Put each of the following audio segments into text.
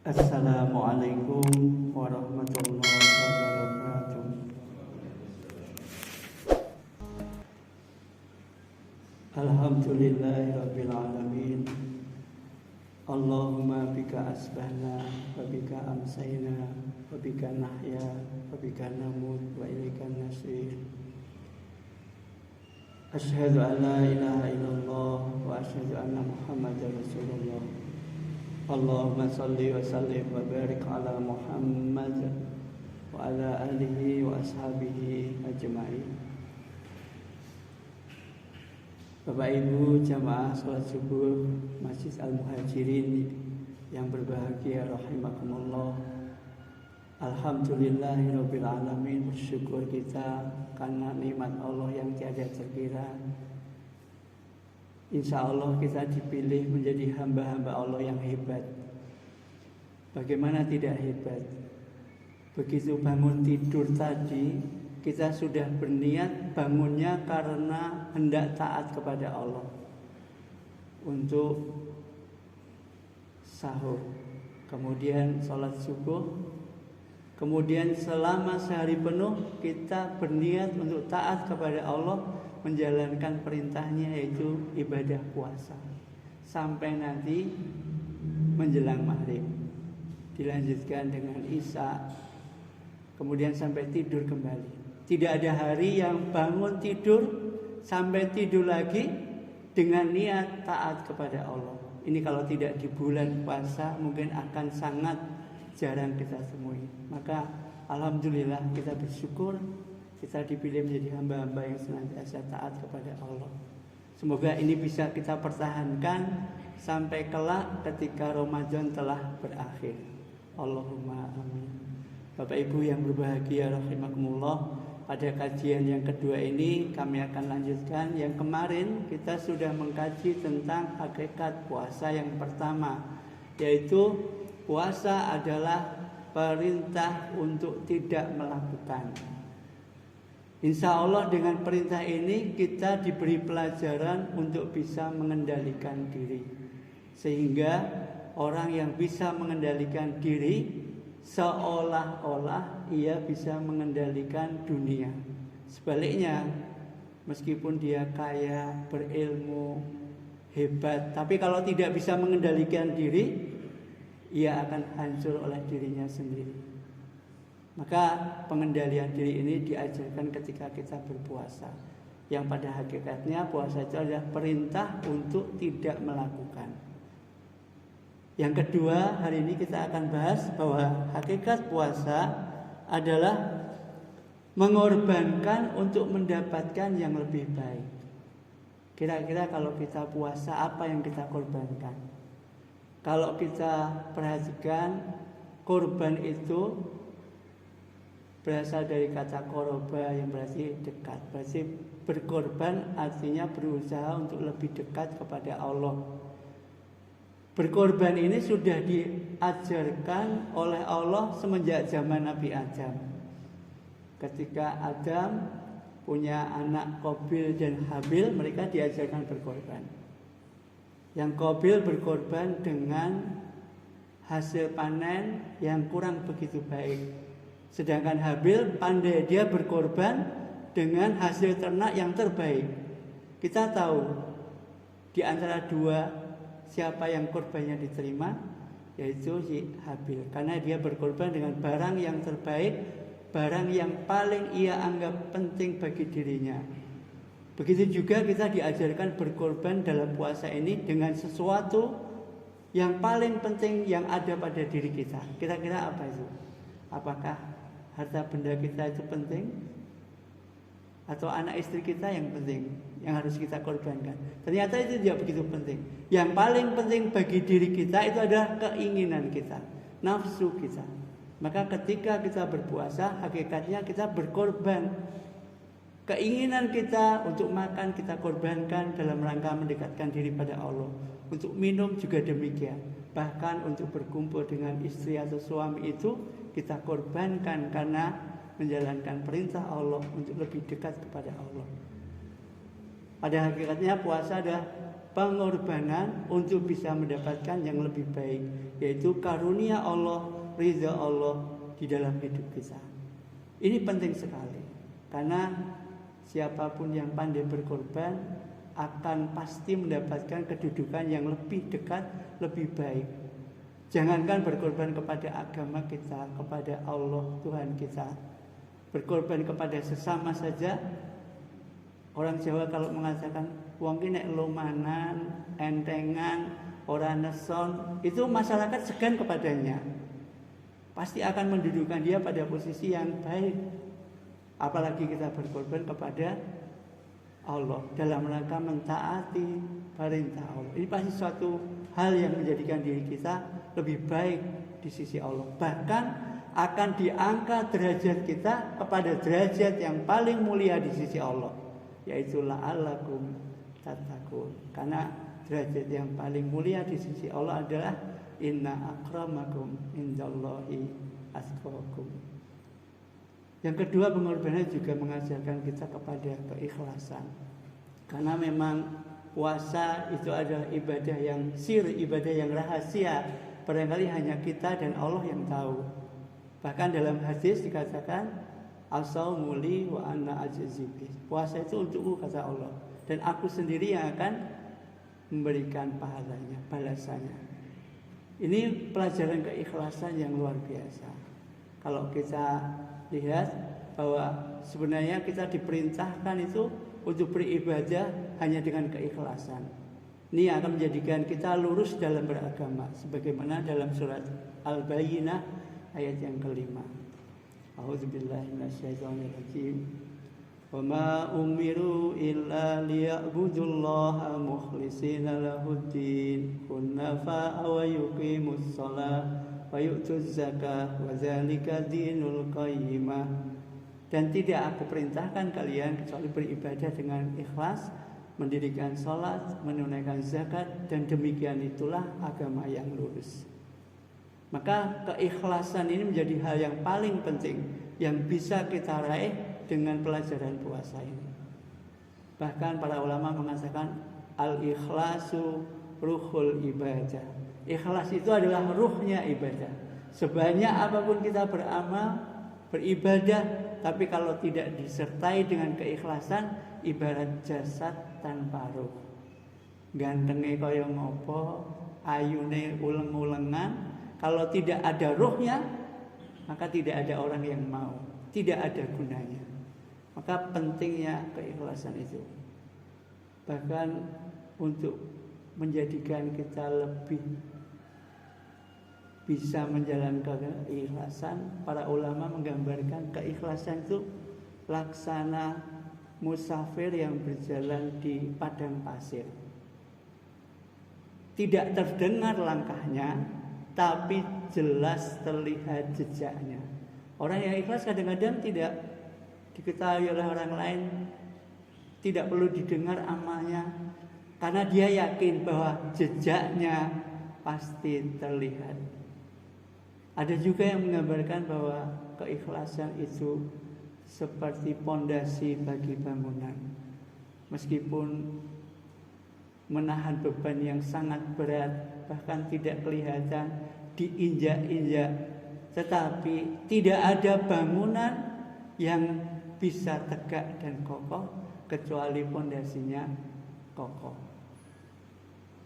Assalamualaikum warahmatullahi wabarakatuh. Alhamdulillahirabbil alamin. Allahumma bika asbahna wa bika amsayna wa bika nahya wa bika namut wa ilaikan nasir. Asyhadu an la ilaha illallah wa asyhadu anna Muhammadar Rasulullah. Allahumma salli wa sallim wa barik ala Muhammad wa ala alihi wa ashabihi ajma'in. Bapak Ibu jamaah salat subuh Masjid Al-Muhajirin yang berbahagia rahimakumullah. Alhamdulillahirabbil alamin, bersyukur kita karena nikmat Allah yang tiada terkira. Insya Allah kita dipilih menjadi hamba-hamba Allah yang hebat. Bagaimana tidak hebat? Begitu bangun tidur tadi, kita sudah berniat bangunnya karena hendak taat kepada Allah untuk sahur, kemudian sholat subuh, kemudian selama sehari penuh kita berniat untuk taat kepada Allah, menjalankan perintahnya yaitu ibadah puasa sampai nanti menjelang maghrib, dilanjutkan dengan isya, kemudian sampai tidur kembali. Tidak ada hari yang bangun tidur sampai tidur lagi dengan niat taat kepada Allah. Ini kalau tidak di bulan puasa mungkin akan sangat jarang kita temui. Maka alhamdulillah kita bersyukur kita dipilih menjadi hamba-hamba yang senantiasa taat kepada Allah. Semoga ini bisa kita pertahankan sampai kelak ketika Ramadan telah berakhir. Allahumma amin. Bapak Ibu yang berbahagia rahimakumullah, pada kajian yang kedua ini kami akan lanjutkan. Yang kemarin kita sudah mengkaji tentang hakikat puasa yang pertama, yaitu puasa adalah perintah untuk tidak melakukan. Insya Allah dengan perintah ini kita diberi pelajaran untuk bisa mengendalikan diri. Sehingga orang yang bisa mengendalikan diri seolah-olah ia bisa mengendalikan dunia. Sebaliknya, meskipun dia kaya, berilmu, hebat, tapi kalau tidak bisa mengendalikan diri, ia akan hancur oleh dirinya sendiri. Maka pengendalian diri ini diajarkan ketika kita berpuasa, yang pada hakikatnya puasa itu adalah perintah untuk tidak melakukan. Yang kedua, hari ini kita akan bahas bahwa hakikat puasa adalah mengorbankan untuk mendapatkan yang lebih baik. Kira-kira kalau kita puasa, apa yang kita korbankan? Kalau kita perhatikan, korban itu berasal dari kata koroba yang berarti dekat. Berarti berkorban artinya berusaha untuk lebih dekat kepada Allah. Berkorban ini sudah diajarkan oleh Allah semenjak zaman Nabi Adam. Ketika Adam punya anak Qabil dan Habil, mereka diajarkan berkorban. Yang Qabil berkorban dengan hasil panen yang kurang begitu baik. Sedangkan Habil pandai dia berkorban dengan hasil ternak yang terbaik. Kita tahu di antara dua siapa yang korbannya diterima, yaitu si Habil. Karena dia berkorban dengan barang yang terbaik, barang yang paling ia anggap penting bagi dirinya. Begitu juga kita diajarkan berkorban dalam puasa ini dengan sesuatu yang paling penting yang ada pada diri kita. Kira-kira apa itu? Apakah harta benda kita itu penting? Atau anak istri kita yang penting, yang harus kita korbankan? Ternyata itu tidak begitu penting. Yang paling penting bagi diri kita itu adalah keinginan kita, nafsu kita. Maka ketika kita berpuasa, hakikatnya kita berkorban. Keinginan kita untuk makan kita korbankan dalam rangka mendekatkan diri pada Allah. Untuk minum juga demikian. Bahkan untuk berkumpul dengan istri atau suami itu kita korbankan karena menjalankan perintah Allah untuk lebih dekat kepada Allah. Pada hakikatnya puasa adalah pengorbanan untuk bisa mendapatkan yang lebih baik, yaitu karunia Allah, ridha Allah di dalam hidup kita. Ini penting sekali, karena siapapun yang pandai berkorban akan pasti mendapatkan kedudukan yang lebih dekat, lebih baik. Jangankan berkorban kepada agama kita, kepada Allah Tuhan kita, berkorban kepada sesama saja. Orang Jawa kalau mengatakan wong ki nek lomanan, entengan, ora neson, itu masyarakat segan kepadanya. Pasti akan mendudukan dia pada posisi yang baik. Apalagi kita berkorban kepada Allah dalam rangka mentaati perintah Allah. Ini pasti suatu hal yang menjadikan diri kita lebih baik di sisi Allah. Bahkan akan diangkat derajat kita kepada derajat yang paling mulia di sisi Allah, yaitu la'allakum tattaqun. Karena derajat yang paling mulia di sisi Allah adalah inna akramakum indallahi atqakum. Yang kedua, pengorbanan juga mengajarkan kita kepada keikhlasan. Karena memang puasa itu adalah ibadah yang ibadah yang rahasia. Barangkali hanya kita dan Allah yang tahu. Bahkan dalam hadis dikatakan as-saumu li wa ana ajzi bih. Puasa itu untukku, kata Allah, dan aku sendiri yang akan memberikan pahalanya, balasannya. Ini pelajaran keikhlasan yang luar biasa. Kalau kita lihat bahwa sebenarnya kita diperintahkan itu untuk beribadah hanya dengan keikhlasan. Ini akan menjadikan kita lurus dalam beragama, sebagaimana dalam surat Al-Bayyinah ayat yang kelima. A'udzubillahi minasyaitonirrajim. Wa ma umiru illa liya'budullaha mukhlishina lahuddin hunafa wa yuqimus shalah wa yu'tuz zakah wa dzalika dinul qayyimah. Dan tidak aku perintahkan kalian kecuali beribadah dengan ikhlas, mendirikan salat, menunaikan zakat, dan demikian itulah agama yang lurus. Maka keikhlasan ini menjadi hal yang paling penting yang bisa kita raih dengan pelajaran puasa ini. Bahkan para ulama mengatakan al-ikhlasu ruhul ibadah. Ikhlas itu adalah ruhnya ibadah. Sebanyak apapun kita beramal, beribadah, tapi kalau tidak disertai dengan keikhlasan, ibarat jasad tanpa ruh. Gantenge kaya ngopo, ayune uleng-ulengan, kalau tidak ada ruhnya, maka tidak ada orang yang mau, tidak ada gunanya. Maka pentingnya keikhlasan itu. Bahkan untuk menjadikan kita lebih bisa menjalankan keikhlasan, para ulama menggambarkan keikhlasan itu laksana musafir yang berjalan di padang pasir. Tidak terdengar langkahnya, tapi jelas terlihat jejaknya. Orang yang ikhlas kadang-kadang tidak diketahui oleh orang lain, tidak perlu didengar amalnya, karena dia yakin bahwa jejaknya pasti terlihat. Ada juga yang menggambarkan bahwa keikhlasan itu seperti pondasi bagi bangunan. Meskipun menahan beban yang sangat berat, bahkan tidak kelihatan, diinjak-injak, tetapi tidak ada bangunan yang bisa tegak dan kokoh kecuali pondasinya kokoh.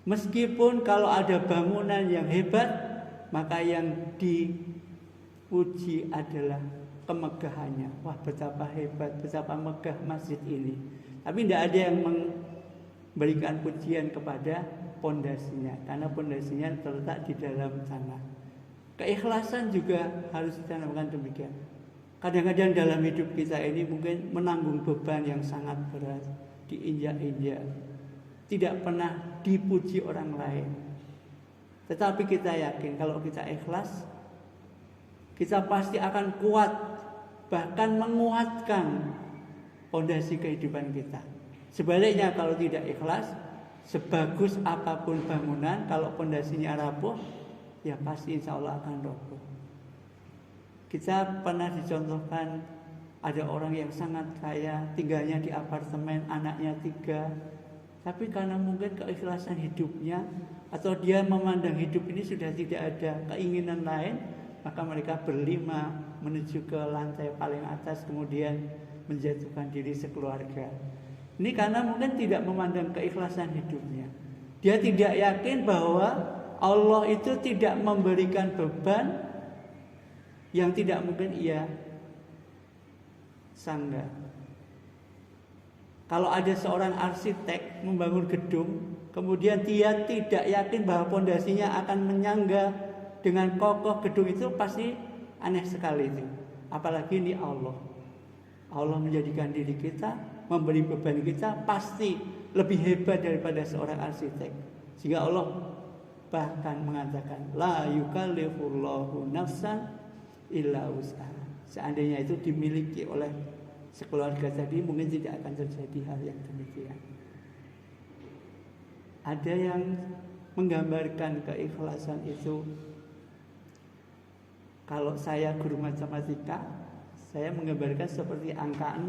Meskipun kalau ada bangunan yang hebat, maka yang dipuji adalah kemegahannya. Wah, betapa hebat, betapa megah masjid ini. Tapi tidak ada yang memberikan pujian kepada pondasinya, karena pondasinya terletak di dalam tanah. Keikhlasan juga harus ditanamkan demikian. Kadang-kadang dalam hidup kita ini mungkin menanggung beban yang sangat berat, diinjak-injak, tidak pernah dipuji orang lain. Tetapi kita yakin kalau kita ikhlas, kita pasti akan kuat, bahkan menguatkan pondasi kehidupan kita. Sebaliknya kalau tidak ikhlas, sebagus apapun bangunan, kalau pondasinya rapuh, ya pasti insya Allah akan roboh. Kita pernah dicontohkan ada orang yang sangat kaya, tinggalnya di apartemen, anaknya 3, Tapi karena mungkin keikhlasan hidupnya atau dia memandang hidup ini sudah tidak ada keinginan lain, maka mereka berlima menuju ke lantai paling atas, kemudian menjatuhkan diri sekeluarga. Ini karena mungkin tidak memandang keikhlasan hidupnya. Dia tidak yakin bahwa Allah itu tidak memberikan beban yang tidak mungkin ia sangga. Kalau ada seorang arsitek membangun gedung, kemudian dia tidak yakin bahwa pondasinya akan menyangga dengan kokoh gedung itu, pasti aneh sekali itu. Apalagi ini Allah. Allah menjadikan diri kita, memberi beban kita, pasti lebih hebat daripada seorang arsitek. Sehingga Allah bahkan mengatakan la yukallifullahu nafsan illa wus'aha. Seandainya itu dimiliki oleh sekeluarga tadi, mungkin tidak akan terjadi hal yang demikian. Ada yang menggambarkan keikhlasan itu, kalau saya guru matematika, saya menggambarkan seperti angka 0.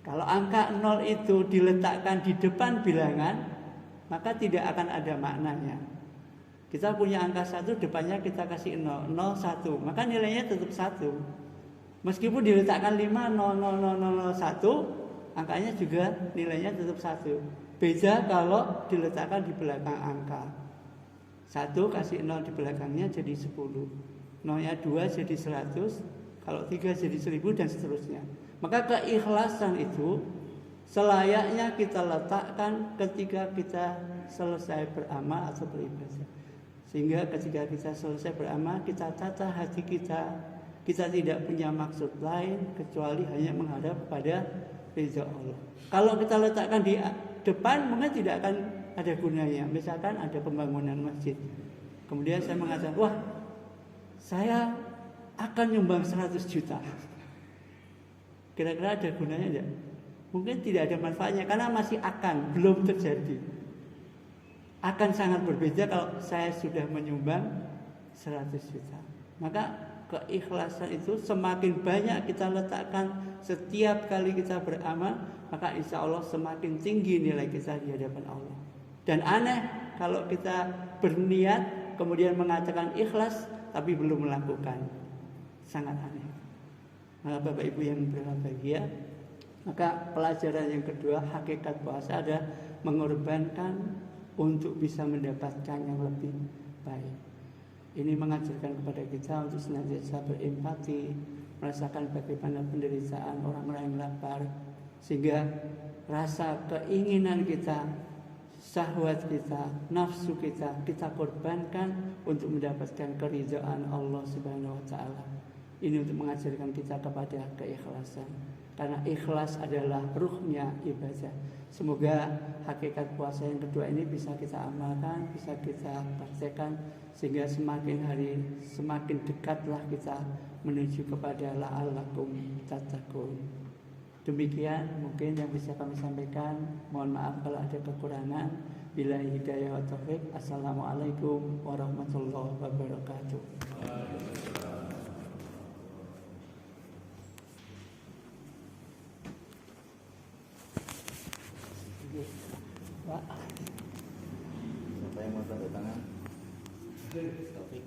Kalau angka 0 itu diletakkan di depan bilangan, maka tidak akan ada maknanya. Kita punya angka 1, depannya kita kasih 0, 0, 1, maka nilainya tetap 1. Meskipun diletakkan 5, 0, 0, 0, 0, 1, angkanya juga nilainya tetap 1. Beda kalau diletakkan di belakang angka. 1 kasih 0 di belakangnya jadi 10. 0-nya 2 jadi 100, kalau 3 jadi 1000 dan seterusnya. Maka keikhlasan itu selayaknya kita letakkan ketika kita selesai beramal atau beribadah. Sehingga ketika kita selesai beramal, kita tata hati kita. Kita tidak punya maksud lain kecuali hanya menghadap pada ridha Allah. Kalau kita letakkan di depan, mungkin tidak akan ada gunanya. Misalkan ada pembangunan masjid, kemudian saya mengatakan, wah, saya akan nyumbang 100 juta. Kira-kira ada gunanya tidak? Mungkin tidak ada manfaatnya, karena masih akan, belum terjadi. Akan sangat berbeda kalau saya sudah menyumbang 100 juta. Maka keikhlasan itu semakin banyak kita letakkan setiap kali kita beramal, maka insya Allah semakin tinggi nilai kita di hadapan Allah. Dan aneh kalau kita berniat kemudian mengatakan ikhlas tapi belum melakukan, sangat aneh. Maka Bapak Ibu yang berbahagia, maka pelajaran yang kedua, hakikat puasa adalah mengorbankan untuk bisa mendapatkan yang lebih baik. Ini mengajarkan kepada kita untuk senantiasa berempati, merasakan bagaimana penderitaan orang-orang yang lapar, sehingga rasa keinginan kita, syahwat kita, nafsu kita korbankan untuk mendapatkan keridhaan Allah Subhanahu wa taala. Ini untuk mengajarkan kita kepada keikhlasan. Karena ikhlas adalah ruhnya ibadah. Semoga hakikat puasa yang kedua ini bisa kita amalkan, bisa kita praktekkan, sehingga semakin hari semakin dekatlah kita menuju kepada la'allakum tattaqun. Demikian mungkin yang bisa kami sampaikan. Mohon maaf kalau ada kekurangan. Billahi hidayah wa taufiq. Assalamualaikum warahmatullahi wabarakatuh. Siapa yang mau tanda tangan? Taufik.